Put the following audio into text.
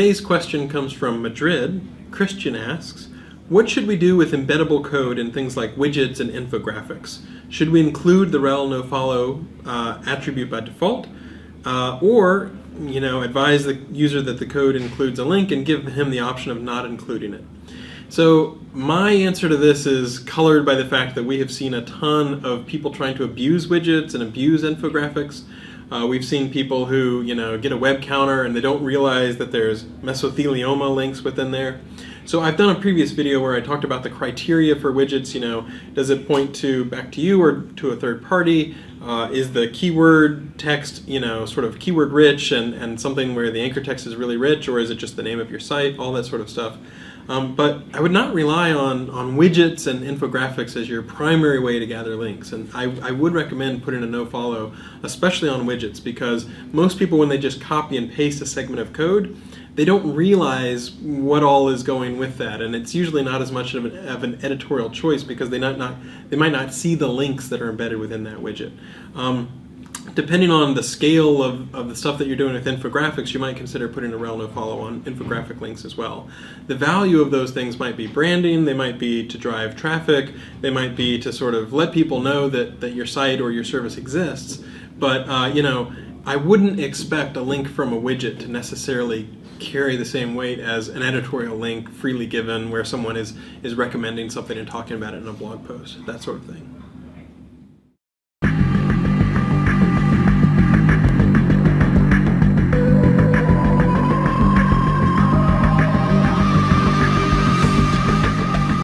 Today's question comes from Madrid. Christian asks, what should we do with embeddable code in things like widgets and infographics? Should we include the rel nofollow attribute by default, or advise the user that the code includes a link and give him the option of not including it? So my answer to this is colored by the fact that we have seen a ton of people trying to abuse widgets and abuse infographics. We've seen people who get a web counter and they don't realize that there's mesothelioma links within there. So I've done a previous video where I talked about the criteria for widgets. Does it point back to you or to a third party? Is the keyword text sort of keyword rich and something where the anchor text is really rich, or is it just the name of your site? All that sort of stuff. But I would not rely on widgets and infographics as your primary way to gather links. And I would recommend putting a nofollow, especially on widgets, because most people, when they just copy and paste a segment of code, they don't realize what all is going with that. And it's usually not as much of an editorial choice because they might not see the links that are embedded within that widget. Depending on the scale of the stuff that you're doing with infographics, you might consider putting a rel nofollow on infographic links as well. The value of those things might be branding, they might be to drive traffic, they might be to sort of let people know that your site or your service exists. But I wouldn't expect a link from a widget to necessarily carry the same weight as an editorial link freely given where someone is recommending something and talking about it in a blog post, that sort of thing.